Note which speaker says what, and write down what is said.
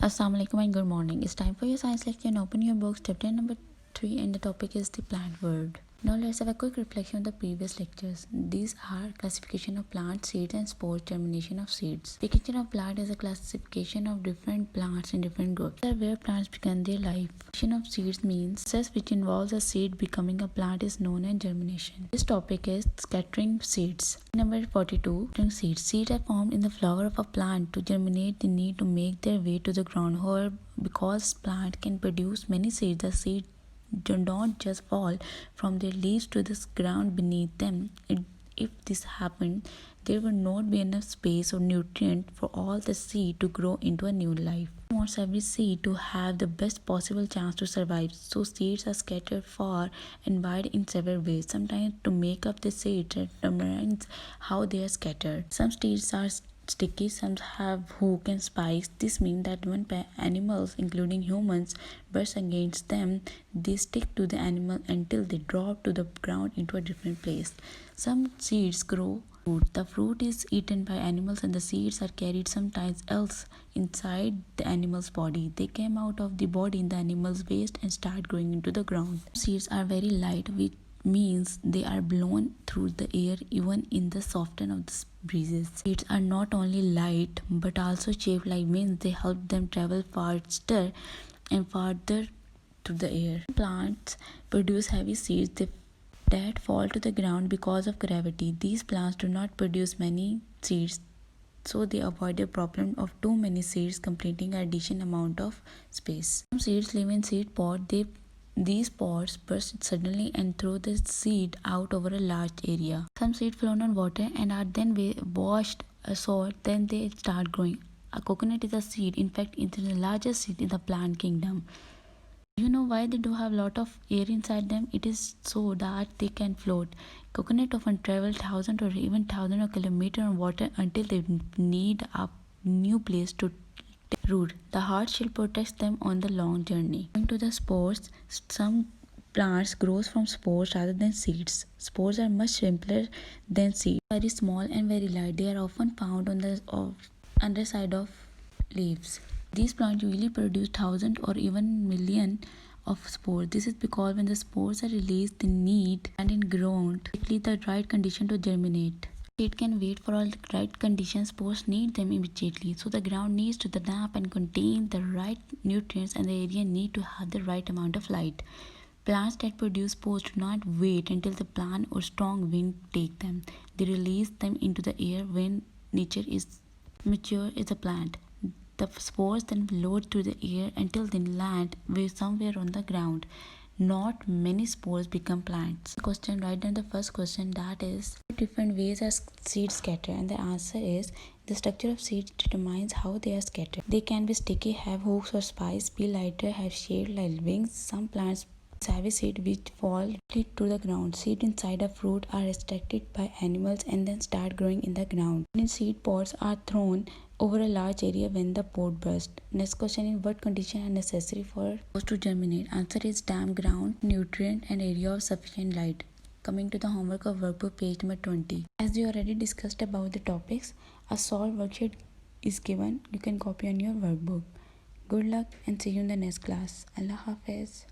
Speaker 1: Assalamu alaikum and good morning. It's time for your science lecture and open your books. Chapter number 3 and the topic is the plant world. Now let's have a quick reflection of the previous lectures. These are classification of plants, seeds and spores, germination of seeds. The kitchen of plant is a classification of different plants in different groups. These are where plants begin their life. Germination of seeds means process which involves a seed becoming a plant is known as germination. This topic is scattering seeds. Number 42. Scattering seeds. Seeds are formed in the flower of a plant. To germinate, they need to make their way to the ground. However, because plant can produce many seeds, the seeds do not just fall from their leaves to the ground beneath them. If this happened, there would not be enough space or nutrient for all the seed to grow into a new life. Wants every seed to have the best possible chance to survive, so seeds are scattered far and wide in several ways. Sometimes to make up the seeds determines how they are scattered. Some seeds are sticky, some have hook and spikes. This means that when animals, including humans, brush against them, they stick to the animal until they drop to the ground into a different place. Some seeds grow fruit. The fruit is eaten by animals and the seeds are carried sometimes else inside the animal's body. They came out of the body in the animal's waste and start growing into the ground. Seeds are very light, which means they are blown through the air even in the soften of the breezes. Seeds are not only light but also shaped like wings. They help them travel faster and farther through the air. Plants produce heavy seeds that fall to the ground because of gravity. These plants do not produce many seeds, so they avoid the problem of too many seeds completing a decent amount of space. Some seeds live in seed pod. These pods burst suddenly and throw the seed out over a large area. Some seeds float on water and are then washed ashore. Then they start growing. A coconut is a seed. In fact, it is the largest seed in the plant kingdom. You know why they do have a lot of air inside them? It is so that they can float. Coconut often travel thousands or even thousands of kilometers on water until they need a new place to root. The hard shell protects them on the long journey. Going to the spores, some plants grow from spores rather than seeds. Spores are much simpler than seeds. Very small and very light. They are often found on the underside of leaves. These plants usually produce thousands or even millions of spores. This is because when the spores are released, they need and in ground quickly the right condition to germinate. It can wait for all the right conditions. Spores need them immediately. So the ground needs to damp and contain the right nutrients and the area need to have the right amount of light. Plants that produce spores do not wait until the plant or strong wind take them. They release them into the air when nature is mature as a plant. The spores then float through the air until they land somewhere on the ground. Not many spores become plants. Question, write down the first question, that is, different ways are seeds scattered, and the answer is the structure of seeds determines how they are scattered. They can be sticky, have hooks or spikes, be lighter, have shaped like wings. Some plants heavy seed which fall to the ground. Seed inside a fruit are extracted by animals and then start growing in the ground. Seed pods are thrown over a large area when the pod bursts. Next question is, what conditions are necessary for spores to germinate? Answer is damp ground, nutrient and area of sufficient light. Coming to the homework of workbook, page number 20. As we already discussed about the topics, a solved worksheet is given. You can copy on your workbook. Good luck and see you in the next class. Allah Hafiz.